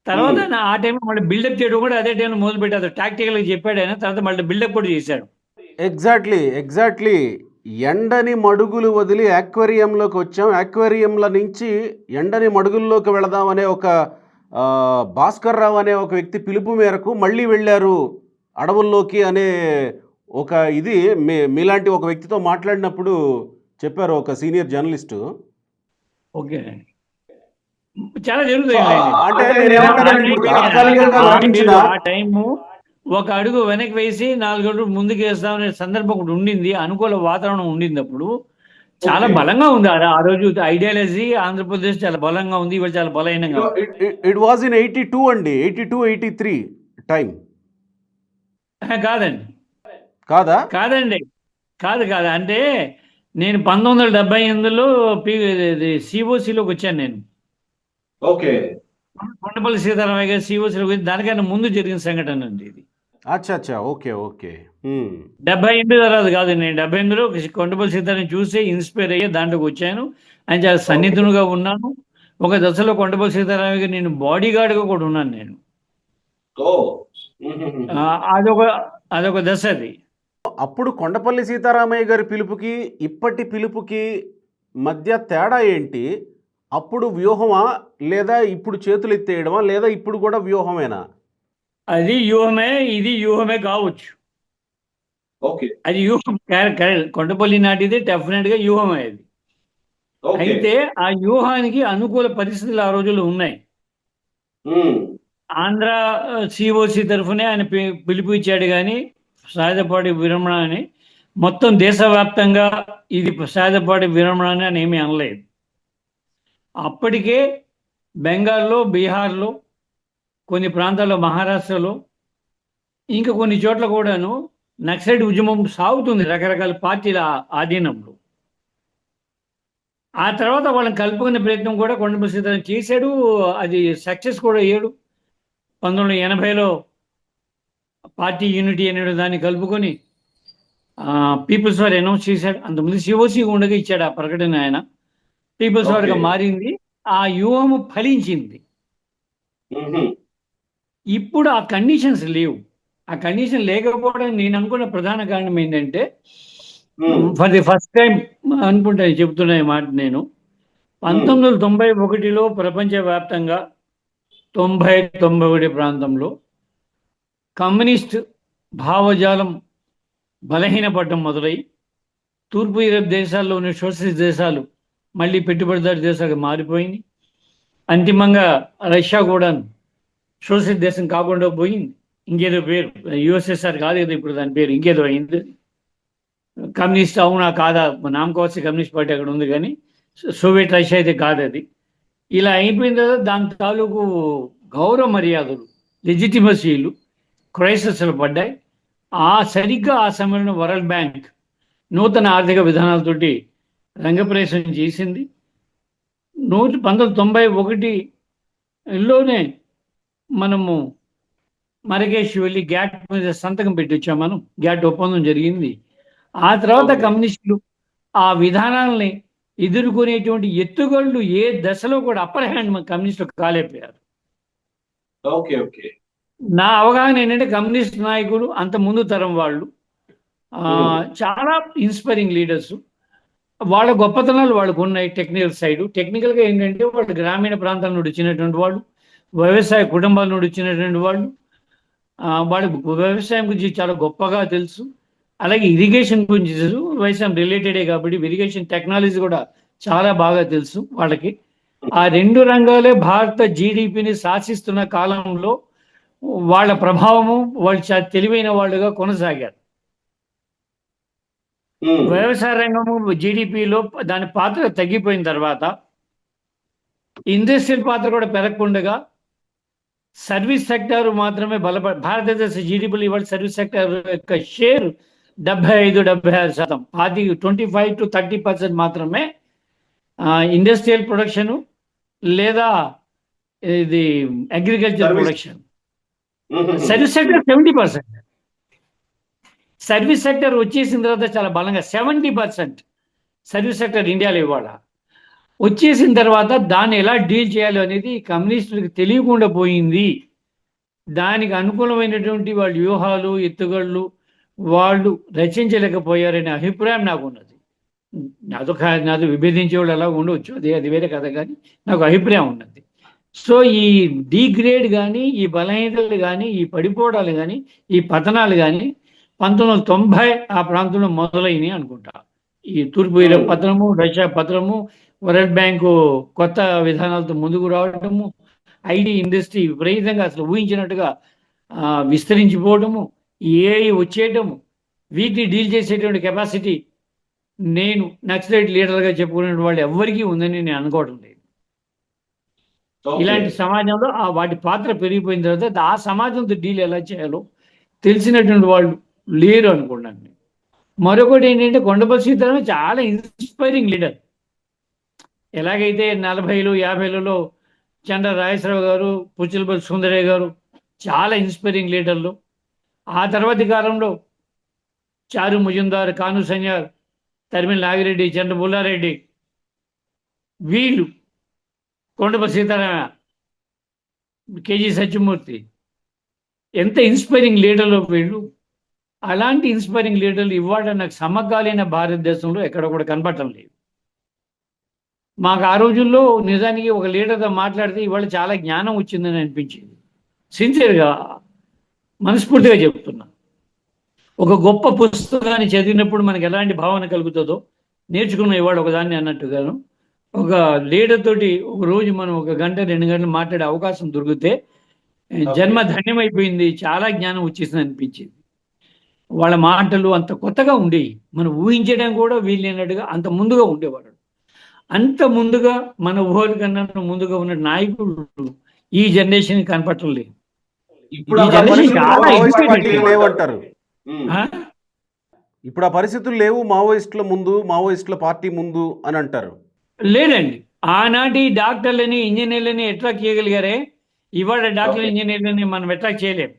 తర్వాత ఆ టైంలో మళ్ళీ బిల్డప్ చేయడం కూడా అదే టైంలో మొదలు పెట్టారు. టాక్టికల్గా చెప్పాడు ఆయన, తర్వాత మళ్ళీ బిల్డప్ కూడా చేశాడు. ఎగ్జాక్ట్లీ ఎండని మడుగులు వదిలి యాక్వేరియంలోకి వచ్చాం, యాక్వేరియంల నుంచి ఎండని మడుగుల్లోకి వెళదామనే ఒక భాస్కర్ రావు అనే ఒక వ్యక్తి పిలుపు మేరకు మళ్ళీ వెళ్ళారు అడవుల్లోకి అనే ఒక ఇది మీలాంటి ఒక వ్యక్తితో మాట్లాడినప్పుడు చెప్పారు ఒక సీనియర్ జర్నలిస్టు. ఓకే, చాలా జరుగుతుంది. ఆ టైము ఒక అడుగు వెనక్కి వేసి 4 అడుగులు ముందుకు వేస్తామనే సందర్భం ఒకటి ఉండింది, అనుకూల వాతావరణం ఉండింది. అప్పుడు చాలా బలంగా ఉంది ఆ రోజు ఐడియాలజీ, ఆంధ్రప్రదేశ్ చాలా బలంగా ఉంది, ఇవాళ చాలా బలహీనంగా. ఇట్ వాజ్ ఇన్ 82 అండి, 82-83 టైం కాదండి, కాదండి కాదు అంటే నేను 1978లో సిఓసిలోకి వచ్చాను నేను. ఓకే, కొండపల్లి సీతారామయ్య గారు సిఓసిలోకి వచ్చి దానికన్నా ముందు జరిగిన సంఘటన అండి ఇది. అచ్చా ఓకే 78 తర్వాత కాదు, నేను 78లో కొండపల్లి సీతారామయ్య చూసి ఇన్స్పైర్ అయ్యి దాంట్లోకి వచ్చాను. ఆయన చాలా సన్నిహితునిగా ఉన్నాను. ఒక దశలో కొండపల్లి సీతారామయ్య గారు నేను బాడీ గార్డ్గా కూడా ఉన్నాను నేను. అదొక దశ అది. అప్పుడు కొండపల్లి సీతారామయ్య గారి పిలుపుకి ఇప్పటి పిలుపుకి మధ్య తేడా ఏంటి? అప్పుడు వ్యూహమా లేదా ఇప్పుడు చేతులు ఎత్తేయడమా లేదా ఇప్పుడు కూడా వ్యూహమేనా? అది వ్యూహమే, ఇది వ్యూహమే కావచ్చు. అది వ్యూహం, కొండపల్లి నాటిది డెఫినెట్ గా వ్యూహమే అది. అయితే ఆ వ్యూహానికి అనుకూల పరిస్థితులు ఆ రోజుల్లో ఉన్నాయి. ఆంధ్ర సిఓసి తరఫునే ఆయన పిలుపు ఇచ్చాడు, కానీ సాయుధపాటి విరమణ అని మొత్తం దేశవ్యాప్తంగా ఇది సాయుధపాటి విరమణ అని ఏమీ అనలేదు. అప్పటికే బెంగాల్లో, బీహార్లో, కొన్ని ప్రాంతాల్లో, మహారాష్ట్రలో, ఇంకా కొన్ని చోట్ల కూడాను నక్సలైట్ ఉద్యమం సాగుతుంది రకరకాల పార్టీల ఆధీనంలో. ఆ తర్వాత వాళ్ళని కలుపుకునే ప్రయత్నం కూడా కొండపల్లి సీతారామయ్య చేశాడు, అది సక్సెస్ కూడా అయ్యాడు. 1980లో పార్టీ యూనిటీ అనే దాన్ని కలుపుకొని పీపుల్స్ వార్ అనౌన్స్ చేశాడు. అంతకుముందు సిఓసి ఉండగా ఇచ్చాడు ఆ ప్రకటన ఆయన. పీపుల్స్ వార్గా మారింది, ఆ వ్యూహము ఫలించింది. ఇప్పుడు ఆ కండిషన్స్ లేవు. ఆ కండిషన్ లేకపోవడానికి నేను అనుకున్న ప్రధాన కారణం ఏంటంటే, ఫర్ ది ఫస్ట్ టైం అనుకుంటా చెబుతున్న మాట నేను, 1991లో ప్రపంచవ్యాప్తంగా 90-91 ప్రాంతంలో కమ్యూనిస్ట్ భావజాలం బలహీనపడటం మొదలై తూర్పు యూరప్ దేశాల్లో ఉన్న సోషలిస్ట్ దేశాలు మళ్ళీ పెట్టుబడిదారు దేశాలుగా మారిపోయింది. అంతిమంగా రష్యా కూడా సోషలిస్ట్ దేశం కాకుండా పోయింది, ఇంకేదో పేరు, యుఎస్ఎస్ఆర్ కాదు కదా ఇప్పుడు దాని పేరు, ఇంకేదో అయింది. కమ్యూనిస్ట్ అవునా కాదా నామకోవాల్సి కమ్యూనిస్ట్ పార్టీ అక్కడ ఉంది, కానీ సోవియట్ రష్యా అయితే కాదు అది. ఇలా అయిపోయిన తర్వాత దాని తాలూకు గౌరవ మర్యాదలు, లెజిటిమసీలు క్రైసిస్లు పడ్డాయి. సరిగ్గా ఆ సమయంలో వరల్డ్ బ్యాంక్ నూతన ఆర్థిక విధానాలతోటి రంగప్రవేశం చేసింది. 1991లోనే మనము మరకేష్ వెళ్ళి గ్యాట్ మీద సంతకం పెట్టి వచ్చాం, మనం గ్యాట్ ఒప్పందం జరిగింది. ఆ తర్వాత కమ్యూనిస్టులు ఆ విధానాలని ఎదుర్కొనేటువంటి ఎత్తుగళ్ళు ఏ దశలో కూడా అప్పర్ హ్యాండ్ కమ్యూనిస్టులు కాలేకపోయారు. నా అవగాహన ఏంటంటే కమ్యూనిస్ట్ నాయకులు అంత ముందు తరం వాళ్ళు చాలా ఇన్స్పైరింగ్ లీడర్స్. వాళ్ళ గొప్పతనాలు వాళ్ళకు ఉన్నాయి. టెక్నికల్గా ఏంటంటే వాళ్ళు గ్రామీణ ప్రాంతాల నుండి వచ్చినటువంటి వాళ్ళు, వ్యవసాయ కుటుంబాల నుండి వచ్చినటువంటి వాళ్ళు, వాళ్ళకు వ్యవసాయం గురించి చాలా గొప్పగా తెలుసు. అలాగే ఇరిగేషన్ గురించి తెలుసు. వ్యవసాయం రిలేటెడే కాబట్టి ఇరిగేషన్ టెక్నాలజీ కూడా చాలా బాగా తెలుసు వాళ్ళకి. ఆ 2 రంగాలే భారత జీడిపిని శాసిస్తున్న కాలంలో వాళ్ళ ప్రభావము, వాళ్ళు చాలా తెలివైన వాళ్ళుగా కొనసాగారు. వ్యవసాయ రంగము జీడిపిలో దాని పాత్ర తగ్గిపోయిన తర్వాత ఇండస్ట్రియల్ పాత్ర కూడా పెరగకుండా సర్వీస్ సెక్టర్ మాత్రమే భారతదేశ జీడిపిలో ఇవాళ సర్వీస్ సెక్టర్ యొక్క షేర్ 75-76%. 25 to 30% మాత్రమే ఇండస్ట్రియల్ ప్రొడక్షన్ లేదా ఇది agriculture Service. Production. Service sector 70%. Service sector వచ్చేసిన తర్వాత చాలా బలంగా 70% సర్వీస్ సెక్టర్ ఇండియాలో ఇవాళ వచ్చేసిన తర్వాత దాన్ని ఎలా డీల్ చేయాలి అనేది కమ్యూనిస్టులకు తెలియకుండా పోయింది. దానికి అనుకూలమైనటువంటి వాళ్ళ వ్యూహాలు, ఎత్తుగళ్ళు వాళ్ళు రచించలేకపోయారనే అభిప్రాయం నాకు ఉన్నది. నాతో విభేదించే వాళ్ళు అలా ఉండవచ్చు, అది వేరే కథ, కానీ నాకు అభిప్రాయం ఉన్నది. సో ఈ డీగ్రేడ్ కానీ, ఈ బలహీనతలు కానీ, ఈ పడిపోవడాలు కానీ, ఈ పతనాలు కానీ 1990 ఆ ప్రాంతంలో మొదలైనవి అనుకుంటా. ఈ తూర్పు యూరప్ పతనము, రష్యా పతనము, వరల్డ్ బ్యాంకు కొత్త విధానాలతో ముందుకు రావడము, ఐటీ ఇండస్ట్రీ విపరీతంగా అసలు ఊహించినట్టుగా విస్తరించిపోవడము, ఏఐ వచ్చేయటము, వీటిని డీల్ చేసేటువంటి కెపాసిటీ నేను నక్సలైట్ లీడర్గా చెప్పుకునే వాళ్ళు ఎవరికీ ఉందని నేను అనుకోవడం లేదు. ఇలాంటి సమాజంలో వాటి పాత్ర పెరిగిపోయిన తర్వాత ఆ సమాజంతో డీల్ ఎలా చేయాలో తెలిసినటువంటి వాళ్ళు లేరు అనుకున్నాను నేను. మరొకటి ఏంటంటే కొండపల్లి సీతారామన్ చాలా ఇన్స్పైరింగ్ లీడర్. ఎలాగైతే 40లు 50లలో చంద్ర రాజేశ్వరరావు గారు, పుచ్చలపల్లి సుందరయ్య గారు చాలా ఇన్స్పైరింగ్ లీడర్లు. ఆ తర్వాతి కాలంలో చారు ముజుందార్, కాను సన్యార్, తరిమిల నాగిరెడ్డి, చంద్ర బుల్లారెడ్డి, వీళ్ళు కొండపల్లి సీతారామ, కేజీ సత్యమూర్తి ఎంత ఇన్స్పైరింగ్ లీడర్లు వీళ్ళు. అలాంటి ఇన్స్పైరింగ్ లీడర్లు ఇవాళ నాకు సమకాలీన భారతదేశంలో ఎక్కడ కూడా కనపడటం లేదు. మాకు ఆ రోజుల్లో నిజానికి ఒక లీడర్తో మాట్లాడితే ఇవాళ చాలా జ్ఞానం వచ్చిందని అనిపించింది. సిన్సియర్గా, మనస్ఫూర్తిగా చెప్తున్నా. ఒక గొప్ప పుస్తకాన్ని చదివినప్పుడు మనకి ఎలాంటి భావన కలుగుతుందో నేర్చుకున్న ఇవాళ ఒకదాన్ని అన్నట్టుగాను, ఒక లీడర్ తోటి ఒక రోజు మనం 1 గంట 2 గంటలు మాట్లాడే అవకాశం దొరికితే జన్మ ధన్యమైపోయింది, చాలా జ్ఞానం వచ్చేసింది అనిపించింది. వాళ్ళ మాటలు అంత కొత్తగా ఉండేవి, మనం ఊహించడం కూడా వీలైనట్టుగా అంత ముందుగా ఉండేవాడు. అంత ముందుగా మన ఊహల కన్నా ముందుగా ఉన్న నాయకులు ఈ జనరేషన్ కనపడటం లేదు. ఇప్పుడు ఈ జనరేషన్ చాలా పార్టీలు లేవంటారు. ఇప్పుడు ఆ పరిస్థితులు లేవు, మావోయిస్టుల పార్టీ ముందు అని అంటారు. లేదండి. ఆనాటి డాక్టర్లని, ఇంజనీర్లని అట్రాక్ట్ చేయగలిగారే, ఇవాళ డాక్టర్ ఇంజనీర్లని మనం అట్రాక్ట్ చేయలేము.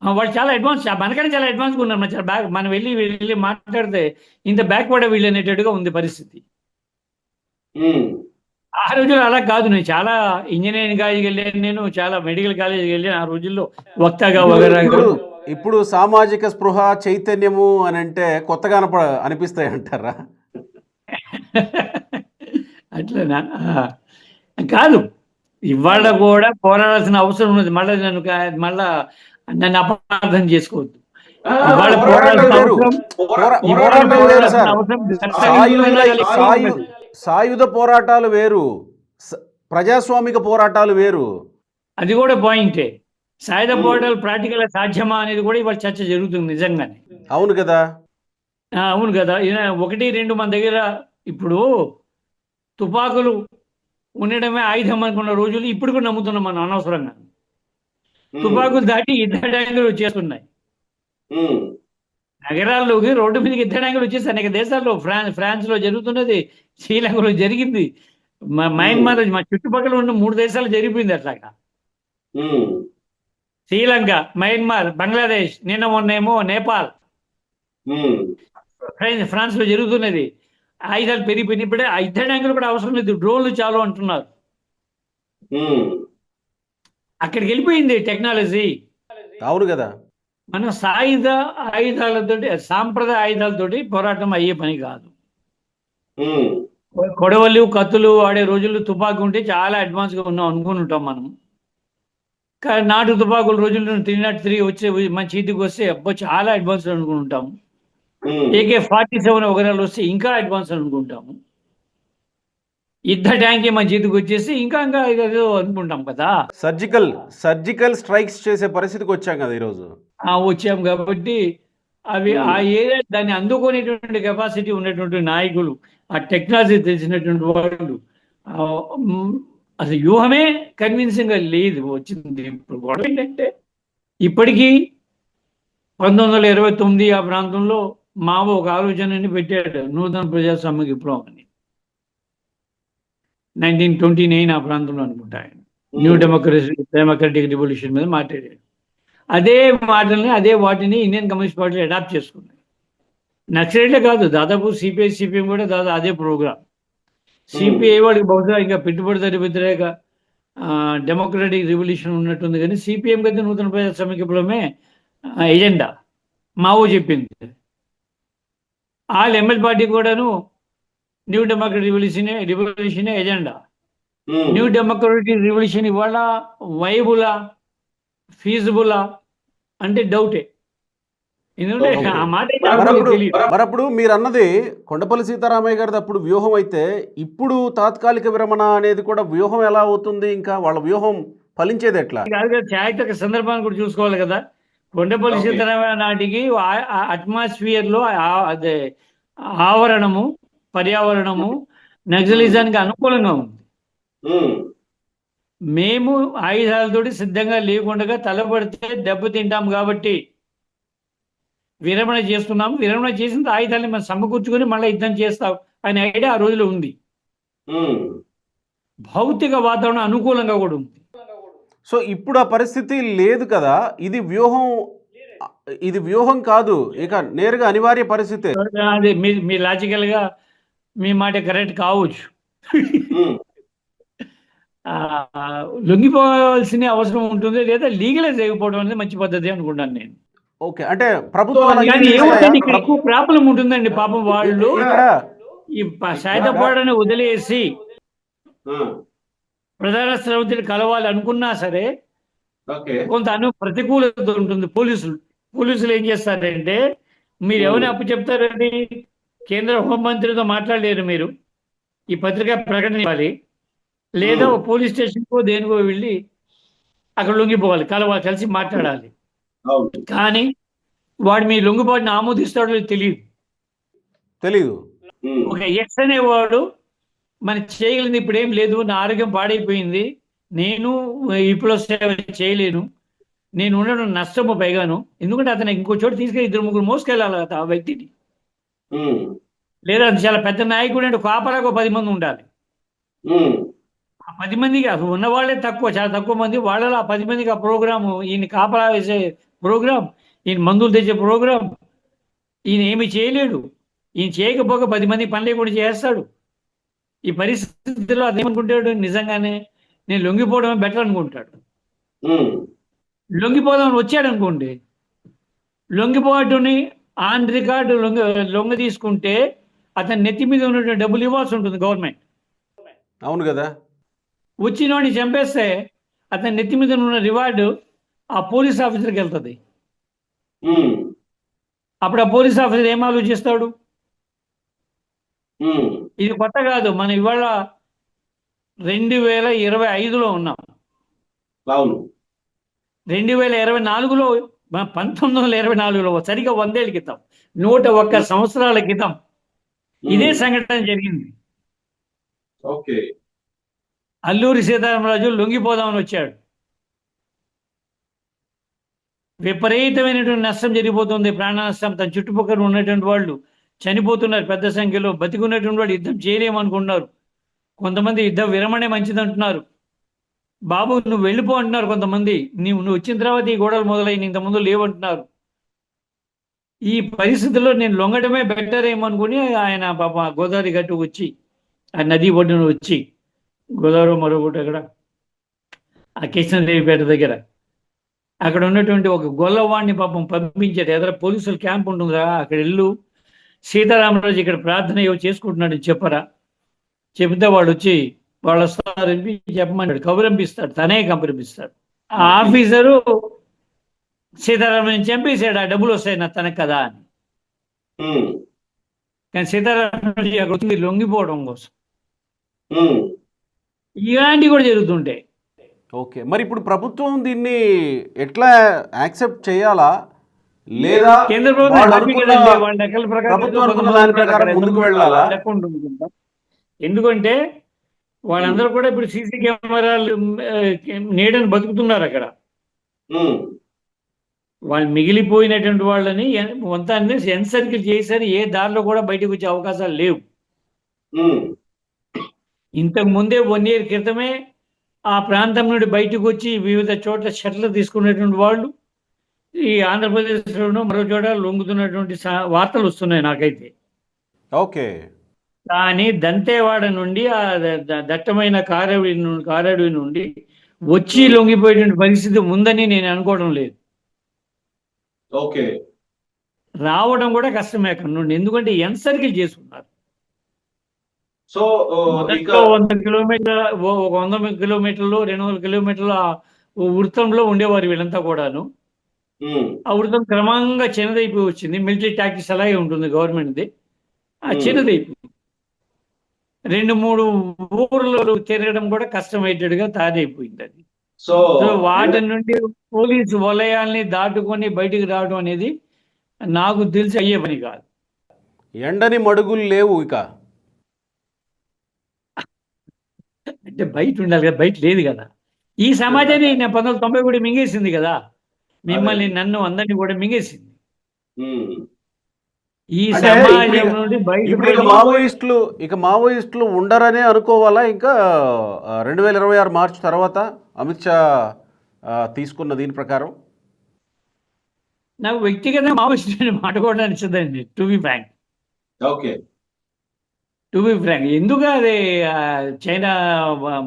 వాళ్ళు చాలా అడ్వాన్స్, మనకనే చాలా అడ్వాన్స్గా ఉన్నారు. మనం వెళ్ళి మాట్లాడితే ఇంత బ్యాక్వర్డ్ వీళ్ళు అనేటట్టుగా ఉంది పరిస్థితి. ఆ రోజుల్లో అలా కాదు. నేను చాలా ఇంజనీరింగ్ కాలేజీకి వెళ్ళాను, నేను చాలా మెడికల్ కాలేజీకి వెళ్ళాను ఆ రోజుల్లో, వక్తగా వగరాగా. ఇప్పుడు సామాజిక స్పృహ, చైతన్యము అని అంటే కొత్తగా అనిపిస్తాయి అంటారా? అట్లనా? కాదు, ఇవాళ కూడా పోరాడాల్సిన అవసరం ఉన్నది. నన్ను అపార్థం చేసుకోవద్దు. ఇవాళ పోరాడాల్సిన అవసరం. సాయుధ పోరాటాలు వేరు, ప్రజాస్వామిక పోరాటాలు వేరు. అది కూడా పాయింటే. సాయుధ పోరాటాలు ప్రాక్టికల్ సాధ్యమా అనేది కూడా ఇవాళ చర్చ జరుగుతుంది నిజంగానే. అవును కదా. అవును కదా. 1-2 మన దగ్గర ఇప్పుడు తుపాకులు ఉండడమే ఆయుధం అనుకున్న రోజులు ఇప్పుడు కూడా నమ్ముతున్నాం మనం అనవసరంగా. తుపాకులు దాటి యుద్ధ ట్యాంకులు వచ్చేస్తున్నాయి నగరాల్లోకి, రోడ్డు మీదకి యుద్ధ ట్యాంకులు వచ్చేసి అనేక దేశాల్లో, ఫ్రాన్స్ లో జరుగుతున్నది, శ్రీలంకలో జరిగింది, మయన్మార్, మా చుట్టుపక్కల ఉన్న 3 దేశాలు జరిగిపోయింది అట్లాగా. శ్రీలంక, మయన్మార్, బంగ్లాదేశ్, నిన్న మొన్నేమో నేపాల్, ఫ్రాన్స్ లో జరుగుతున్నది. ఆయుధాలు పెరిగిపోయినాయి. ఇప్పుడే ఆ యుద్ధ ట్యాంకులు కూడా అవసరం లేదు, డ్రోన్లు చాలు అంటున్నారు. అక్కడికి వెళ్ళిపోయింది టెక్నాలజీ. అవును కదా. మన సాయుధ ఆయుధాలతోటి, సాంప్రదాయ ఆయుధాలతోటి పోరాటం అయ్యే పని కాదు. ఉమ్, కొడవలు కత్తులు వాడే రోజుల్లో తుపాకీ ఉంటే చాలా అడ్వాన్స్గా ఉన్నాం అనుకుని ఉంటాం మనం. కానీ నాటు తుపాకుల రోజుల్లో 303 వచ్చే మన చేతికి వస్తే అబ్బో చాలా అడ్వాన్స్ అనుకుని ఉంటాము. ఉమ్, AK-47 ఒకరాలు వస్తే ఇంకా అడ్వాన్స్ అనుకుంటాము. యుద్ధ ట్యాంకే మన చేతికి వచ్చేసి ఇంకా ఇంకా ఏదో అనుకుంటాం కదా. సర్జికల్ స్ట్రైక్స్ చేసే పరిస్థితికి వచ్చాం కదా ఈరోజు. వచ్చాం కాబట్టి అవి ఆ ఏరియా దాన్ని అందుకునేటువంటి కెపాసిటీ ఉన్నటువంటి నాయకులు, ఆ టెక్నాలజీ తెలిసినటువంటి వాళ్ళు, ఆ, మ్, అసలు వ్యూహమే కన్విన్సింగ్గా లేదు వచ్చింది. ఇప్పుడు గొడవ ఏంటంటే ఇప్పటికీ 1929 ఆ ప్రాంతంలో మావో ఒక ఆలోచనని పెట్టాడు, నూతన ప్రజాస్వామ్య విప్లవం అని. 1929 ఆ ప్రాంతంలో అనుకుంటా ఆయన న్యూ డెమోక్రటిక్ రివల్యూషన్ మీద మాట్లాడాడు. అదే మాటల్ని అదే వాటిని ఇండియన్ కమ్యూనిస్ట్ పార్టీ అడాప్ట్ చేసుకున్నాయి. నక్సలైట్లే కాదు, దాదాపు సిపిఐ సిపిఎం కూడా దాదాపు అదే ప్రోగ్రామ్. సిపిఐ వాడికి బహుశా ఇంకా పెట్టుబడిదారి వ్యతిరేక డెమోక్రటిక్ రివల్యూషన్ ఉన్నట్టుంది, కానీ సిపిఎం అయితే నూతన ప్రజాస్వామ్య విప్లవమే ఎజెండా మావో చెప్పింది. వాళ్ళ ఎంఎల్ పార్టీ కూడాను న్యూ డెమోక్రటిక్ రివల్యూషనే ఎజెండా. ఉమ్. న్యూ డెమోక్రటిక్ రివల్యూషన్ ఇవాళ వైబులా ఫీజిబులా అంటే డౌటే. ఎందుకంటే ఆ మాట అయితే అప్పుడు తెలియదు. మరప్పుడు మీరు అన్నది కొండపల్లి సీతారామయ్య గారిది అప్పుడు వ్యూహం అయితే, ఇప్పుడు తాత్కాలిక విరమణ అనేది కూడా వ్యూహం ఎలా అవుతుంది? ఇంకా వాళ్ళ వ్యూహం ఫలించేది ఎట్లా? చారిత్రక సందర్భాన్ని కూడా చూసుకోవాలి కదా. కొండపల్లి Okay. సీతారామయ్య నాటికి అట్మాస్ఫియర్ లో అదే ఆవరణము, పర్యావరణము నక్సలిజానికి అనుకూలంగా ఉంది. ఉమ్, మేము ఆయుధాలతోటి సిద్ధంగా లేకుండా తలపడితే దెబ్బతింటాం కాబట్టి విరమణ చేస్తున్నాము. విరమణ చేసిన ఆయుధాన్ని మనం సమకూర్చుకొని మళ్ళీ యుద్ధం చేస్తాం అనే ఐడియా ఆ రోజులో ఉంది. ఉమ్. భౌతిక వాతావరణం అనుకూలంగా కూడా ఉంది. సో ఇప్పుడు ఆ పరిస్థితి లేదు కదా. ఇది వ్యూహం కాదు, ఇక నేరుగా అనివార్య పరిస్థితి. అది మీ లాజికల్ గా మీ మాట కరెక్ట్ కావచ్చు. ఉమ్. ఆ, లొంగిపోవాల్సిన అవసరం ఉంటుంది, లేదా లీగలైజ్ అయిపోవడం అనేది మంచి పద్ధతి అనుకుంటాను నేను. ఓకే, అంటే ప్రభుత్వాలు కానీ ఏమవుతుంది, ఇక్కడ ఎక్కువ ప్రాబ్లం ఉంటుందండి. పాపం వాళ్ళు ఇక్కడ ఈ సాయుధపోవడాన్ని వదిలేసి ఉమ్. ప్రధాన స్రవంతిని కలవాలి అనుకున్నా సరే ఓకే. కొంత ప్రతికూలత ఉంటుంది. పోలీసులు ఏం చేస్తారంటే, మీరు ఎవరిని అప్పు చెప్తారండి? కేంద్ర హోంమంత్రితో మాట్లాడలేరు మీరు, ఈ పత్రికా ప్రకటన ఇవ్వాలి, లేదా పోలీస్ స్టేషన్కో దేనికో వెళ్ళి అక్కడ లొంగిపోవాలి, కలవాలి, కలిసి మాట్లాడాలి. అవును. కానీ వాడు మీ లొంగిపోటుని ఆమోదిస్తాడో తెలీదు. ఉమ్. ఒక ఎక్స్ అనేవాడు మనం చేయగలిగింది ఇప్పుడు ఏం లేదు, నా ఆరోగ్యం పాడైపోయింది, నేను ఇప్పుడు సేవ చేయలేను, నేను ఉండడం నష్టము పైగాను. ఎందుకంటే అతను ఇంకో చోటు తీసుకెళ్ళి 2-3 మోసుకెళ్ళాలి ఆ వ్యక్తిని. ఉమ్. లేదా అది చాలా పెద్ద నాయకుడు అంటే కాపలాగా 10 మంది ఉండాలి. ఉమ్. ఆ 10 మందికి అసలు ఉన్నవాళ్ళే తక్కువ, చాలా తక్కువ మంది. వాళ్ళలో ఆ 10 మందికి ఆ ప్రోగ్రాము, ఈయన కాపలా వేసే ప్రోగ్రాం, ఈయన మందులు తెచ్చే ప్రోగ్రాం, ఈయన ఏమి చేయలేడు. ఈయన చేయకపోక 10 మంది పని లేకుండా చేస్తాడు. ఈ పరిస్థితుల్లో అదేమనుకుంటాడు, నిజంగానే నేను లొంగిపోవడమే బెటర్ అనుకుంటాడు. ఉమ్. లొంగిపోదామని వచ్చాడు అనుకోండి, లొంగిపోవటని ఆన్ రికార్డు లొంగ తీసుకుంటే అతని నెత్తి మీద ఉన్నటువంటి డబ్బులు ఇవ్వాల్సి ఉంటుంది గవర్నమెంట్. అవును కదా. వచ్చిన వాడిని చంపేస్తే అతని నెత్తి మీద ఉన్న రివార్డు ఆ పోలీస్ ఆఫీసర్కి వెళ్తుంది. ఉమ్. అప్పుడు ఆ పోలీస్ ఆఫీసర్ ఏం ఆలోచిస్తాడు? ఉమ్. ఇది కొత్త కాదు, మనం ఇవాళ 2025లో ఉన్నాం. అవును. 2024లో 1924లో సరిగ్గా 100 ఏళ్ళ క్రితం, 101 సంవత్సరాల క్రితం ఇదే సంఘటన జరిగింది. ఓకే. అల్లూరి సీతారామరాజు లొంగిపోదామని వచ్చాడు. విపరీతమైనటువంటి నష్టం జరిగిపోతుంది, ప్రాణ నష్టం. తన చుట్టుపక్కల ఉన్నటువంటి వాళ్ళు చనిపోతున్నారు పెద్ద సంఖ్యలో. బతికున్నటువంటి వాళ్ళు యుద్ధం చేయలేమనుకుంటున్నారు. కొంతమంది యుద్ధ విరమణే మంచిది అంటున్నారు. బాబు నువ్వు వెళ్ళిపో అంటున్నారు కొంతమంది. నువ్వు వచ్చిన తర్వాత ఈ గొడవలు మొదలైన, ఇంతకుముందు లేవంటున్నారు. ఈ పరిస్థితుల్లో నేను లొంగడమే బెటర్ ఏమనుకుని ఆయన పాప గోదావరి గట్టు వచ్చి, ఆ నది ఒడ్డున వచ్చి, గోదావరి మరొకటి అక్కడ ఆ కృష్ణదేవిపేట దగ్గర అక్కడ ఉన్నటువంటి ఒక గొల్లవాడిని పాపం పంపించారు. ఎదురు పోలీసులు క్యాంప్ ఉంటుందిరా, అక్కడ ఇల్లు సీతారామరాజు ఇక్కడ ప్రార్థన ఏవో చేసుకుంటున్నాడు చెప్పరా, చెబితే వాడు వచ్చి వాళ్ళు వస్తారని చెప్పమన్నాడు. కబురంపిస్తాడు, తనే కబురంపిస్తాడు. ఆ ఆఫీసరు సీతారామని చంపేశాడు, ఆ డబ్బులు వస్తాయి నా తనకు కదా అని. కానీ సీతారామరాజు అక్కడ వచ్చి లొంగిపోవడం కోసం ఇలాంటివి కూడా జరుగుతుంటాయి. ఓకే, మరి ఇప్పుడు ప్రభుత్వం దీన్ని ఎట్లా యాక్సెప్ట్ చేయాలా, లేదా కేంద్ర వాళ్ళు ప్రభుత్వం అనుకున్న వాళ్ళ లెక్కల ప్రకారం ప్రభుత్వం అనుకున్న దాని ప్రకారం ముందుకు వెళ్ళాలా? లెక్క ఉంటుంది కదా. ఎందుకంటే వాళ్ళందరూ కూడా ఇప్పుడు సీసీ కెమెరాలు నీడని బతుకుతున్నారు అక్కడ. వాళ్ళు మిగిలిపోయినటువంటి వాళ్ళని మొత్తాన్ని ఎన్సర్కిల్ చేశారు. ఏ దారిలో కూడా బయటకు వచ్చే అవకాశాలు లేవు. ఇంతకు ముందే 1 year క్రితమే ఆ ప్రాంతం నుండి బయటకు వచ్చి వివిధ చోట్ల షెట్లు తీసుకునేటువంటి వాళ్ళు ఈ ఆంధ్రప్రదేశ్లోనూ మరో చోట లొంగుతున్నటువంటి వార్తలు వస్తున్నాయి నాకైతే. ఓకే, కానీ దంతేవాడ నుండి ఆ దట్టమైన కారడవి నుండి వచ్చి లొంగిపోయేటువంటి పరిస్థితి ఉందని నేను అనుకోవడం లేదు. ఓకే, రావడం కూడా కష్టమే అక్కడ నుండి, ఎందుకంటే ఎన్సర్కిల్ చేసుకున్నారు. సో 100 కిలోమీటర్ల 100 కిలోమీటర్లు 200 కిలోమీటర్ల వృత్తంలో ఉండేవారు వీళ్ళంతా కూడాను. ఆ వృత్తం క్రమంగా చిన్నదైపోయి వచ్చింది. మిలిటరీ టాక్టిక్స్ అలాగే ఉంటుంది గవర్నమెంట్ది. ఆ చిన్నదైపోయింది. 2-3 ఊర్లు తిరగడం కూడా కష్టమయ్యేట్టుగా తయారైపోయింది అది. సో వాటి నుండి పోలీసు వలయాల్ని దాటుకొని బయటికి రావడం అనేది నాకు తెలిసి అయ్యే పని కాదు. ఎండని మడుగులు లేవు ఇక. అంటే బయట ఉండాలి కదా, బయట లేదు కదా. ఈ సమాజాన్ని 1990 కూడా మింగేసింది కదా, మిమ్మల్ని నన్ను అందరినీ కూడా మింగేసింది. ఈ అంటే సమాజం నుండి ఇప్పుడు బయట ఇక మావోయిస్టులు ఉండరనే అనుకోవాలా? ఇంకా 2026 మార్చి తర్వాత అమిత్ షా తీసుకున్న దీని ప్రకారం నాకు వ్యక్తిగతంగా మావోయిస్టు మాట కూడా నచ్చదండి, టు బి ఫ్రాంక్. ఓకే, ఎందుకు అది చైనా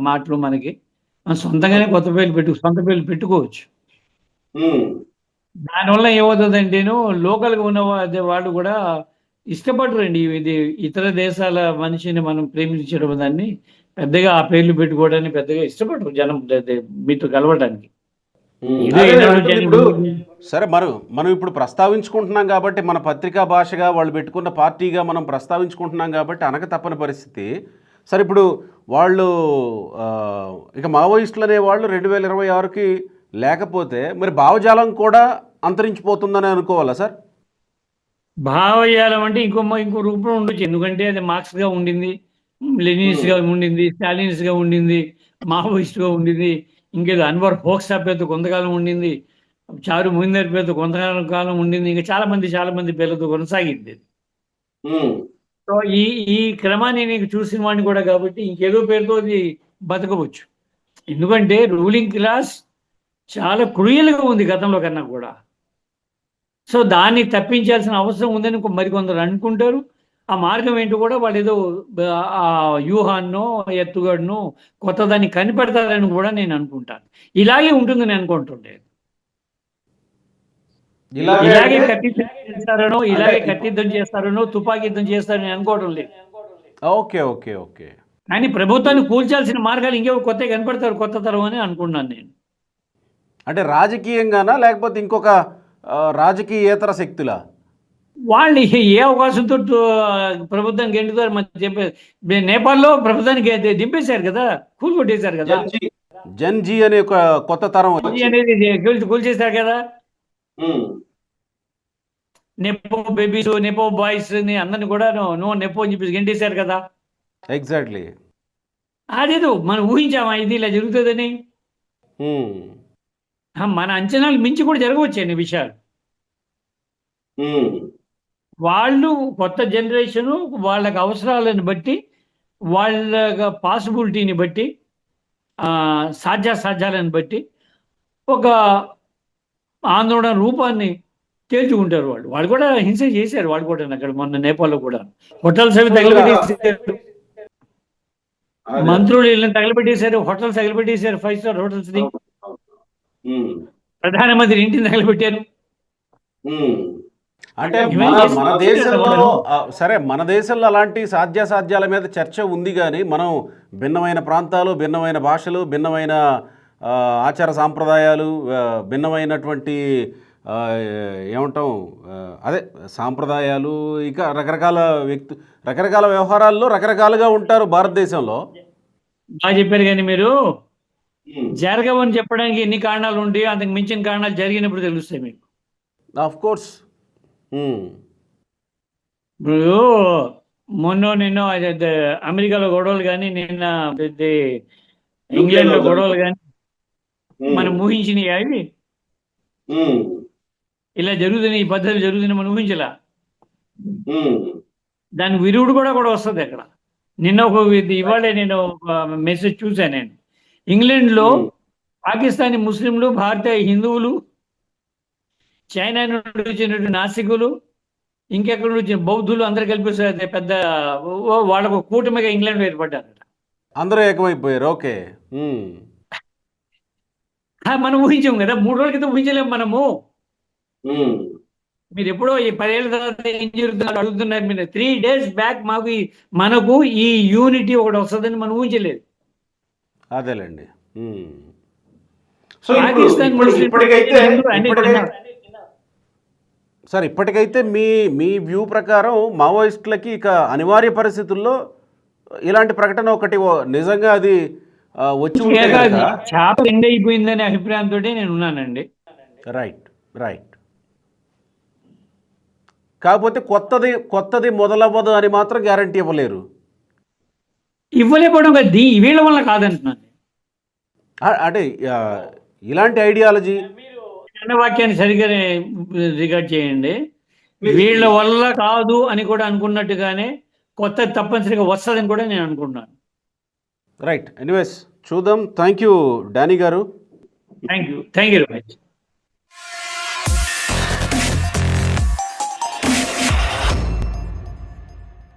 మాటలు మనకి మనం సొంతంగానే సొంత పేర్లు పెట్టుకోవచ్చు. దానివల్ల ఏమవుతుందంటేను లోకల్గా ఉన్న వాళ్ళు కూడా ఇష్టపడరండి. ఇది ఇతర దేశాల మనిషిని మనం ప్రేమించడం దాన్ని పెద్దగా ఆ పేర్లు పెట్టుకోవడానికి పెద్దగా ఇష్టపడరు జనం మీతో కలవడానికి. సరే, మనం ఇప్పుడు ప్రస్తావించుకుంటున్నాం కాబట్టి, మన పత్రికా భాషగా వాళ్ళు పెట్టుకున్న పార్టీగా మనం ప్రస్తావించుకుంటున్నాం కాబట్టి అనక తప్పని పరిస్థితి. సరే, ఇప్పుడు వాళ్ళు ఇక మావోయిస్టులు అనేవాళ్ళు 2026కి లేకపోతే మరి భావజాలం కూడా అంతరించిపోతుందని అనుకోవాలా సార్? భావజాలం అంటే ఇంకో రూపం ఉండొచ్చు. ఎందుకంటే అది మార్క్స్గా ఉండింది, లెనిన్స్గా ఉండింది, స్టాలిన్స్గా ఉండింది, మావోయిస్ట్గా ఉండింది, ఇంకేదో అన్వర్ హోక్సా పేరుతో కొంతకాలం ఉండింది, చారు మొహిందర్ పేరుతో కొంతకాలం ఉండింది, ఇంకా చాలా మంది పేర్లతో కొనసాగింది. సో ఈ క్రమాన్ని నీకు చూసిన వాడిని కూడా కాబట్టి ఇంకేదో పేరుతో అది బతకవచ్చు. ఎందుకంటే రూలింగ్ క్లాస్ చాలా క్రూయల్గా ఉంది గతంలో కన్నా కూడా. సో దాన్ని తప్పించాల్సిన అవసరం ఉందని మరికొందరు అనుకుంటారు. ఆ మార్గం ఏంటో కూడా వాళ్ళు ఏదో ఆ వ్యూహాన్నో ఎత్తుగడనో కొత్తదాన్ని కనిపెడతారని కూడా నేను అనుకుంటాను. ఇలాగే ఉంటుందని అనుకుంటుండే. ఇలాగే కట్టిస్తారనో ఇలాగే కట్టిద్దం చేస్తారనో తుపాకీ యుద్ధం చేస్తారని అనుకోవడం లేదు. ఓకే ఓకే ఓకే కానీ ప్రభుత్వాన్ని కూల్చాల్సిన మార్గాలు ఇంకేవో కొత్తగా కనపడతారు, కొత్త తరం అని అనుకున్నాను నేను. అంటే రాజకీయంగానా లేకపోతే ఇంకొక రాజకీయేతర శక్తులా? వాళ్ళు ఏ అవకాశంతో ప్రభుత్వం గెంటుతారు మరి చెప్పేది. నేపాల్లో ప్రభుత్వానికి దింపేశారు కదా, కూల్కొట్టేశారు కదా. జన్జీ అనే ఒక కొత్త తరం అనేది కూల్చేశారు కదా. నెపో బేబీస్, నెపో బాయ్స్ ని అందరిని కూడా నో నెపో అని చెప్పేసి గెంటేశారు కదా. ఎగ్జాక్ట్లీ. అదేదో మనం ఊహించామా ఇది ఇలా జరుగుతుందని? మన అంచనాలు మించి కూడా జరగవచ్చు అన్ని విషయాలు. వాళ్ళు కొత్త జనరేషను వాళ్ళకి అవసరాలను బట్టి, వాళ్ళ పాసిబిలిటీని బట్టి, సాధ్యాసాధ్యాలను బట్టి ఒక ఆందోళన రూపాన్ని తేల్చుకుంటారు. వాళ్ళు కూడా హింస చేశారు. వాళ్ళు కూడా అక్కడ మొన్న నేపాల్లో కూడా హోటల్స్ అవి తగలబెట్టేసారు, మంత్రులు వీళ్ళని తగలబెట్టేశారు, హోటల్స్ తగలబెట్టేశారు, 5 star హోటల్స్ ని. ప్రధానమంత్రి ఇంటిని తగలబెట్టారు. అంటే ఇవన్నీ మన దేశంలో సరే, మన దేశంలో అలాంటి సాధ్యాసాధ్యాల మీద చర్చ ఉంది, కానీ మనం భిన్నమైన ప్రాంతాలు, భిన్నమైన భాషలు, భిన్నమైన ఆచార సాంప్రదాయాలు, భిన్నమైనటువంటి ఏమంటాం అదే సాంప్రదాయాలు, ఇంకా రకరకాల వ్యవహారాల్లో రకరకాలుగా ఉంటారు భారతదేశంలో. బాగా చెప్పారు. కానీ మీరు జరగవని చెప్పడానికి ఎన్ని కారణాలు ఉంటాయో అంతకు మించిన కారణాలు జరిగినప్పుడు తెలుస్తాయి మీకు. Of course. ఇప్పుడు నిన్న అమెరికాలో గొడవలు కానీ, నిన్న ఇంగ్లాండ్లో గొడవలు కానీ మనం ఊహించినవి అవి ఇలా జరుగుతున్నాయి, ఈ పద్ధతులు జరుగుతున్నాయి మనం ఊహించలా. దానికి విరుగుడు కూడా వస్తుంది అక్కడ. నిన్న ఇవాళ నేను ఒక మెసేజ్ చూశాను. నేను ఇంగ్లాండ్లో పాకిస్తానీ ముస్లింలు, భారతీయ హిందువులు, చైనా నుండి వచ్చినటువంటి నాస్తికులు, ఇంకెక్కడ నుంచి బౌద్ధులు అందరు కలిపి పెద్ద వాళ్ళకు కూటమిగా ఇంగ్లాండ్ ఏర్పడ్డారు. అందరూ ఏకమైపోయారు. ఓకే. మనం ఊహించాం కదా, 3 రోజుల క్రితం ఊహించలేము మనము. మీరు ఎప్పుడో ఈ 10 ఏళ్ళ తర్వాత ఏం జరుగుతుందో అడుగుతున్నారు మీరు. 3 days బ్యాక్ మనకు ఈ యూనిటీ ఒకటి వస్తుందని మనం ఊహించలేదు. అదేలేండి. సో సార్, ఇప్పటికైతే మీ వ్యూ ప్రకారం మావోయిస్టులకి ఇక అనివార్య పరిస్థితుల్లో ఇలాంటి ప్రకటన ఒకటి నిజంగా అది వచ్చి చేప ఎండ్ అయిపోయిందనే అభిప్రాయంతో నేను ఉన్నానండి. రైట్. కాకపోతే కొత్తది మొదలవ్వదు అని మాత్రం గ్యారంటీ ఇవ్వలేరు. ఇవ్వలేకపోవడం వీళ్ళ వల్ల కాదంటున్నాను. అంటే ఇలాంటి ఐడియాలజీ వాక్యాన్ని సరిగ్గా రికార్డ్ చేయండి. వీళ్ళ వల్ల కాదు అని కూడా అనుకున్నట్టుగానే కొత్త తప్పనిసరిగా వస్తుందని కూడా నేను అనుకుంటున్నాను. రైట్. ఎనీవేస్ చూద్దాం. థ్యాంక్ యూ డానీ గారు. Thank you very much.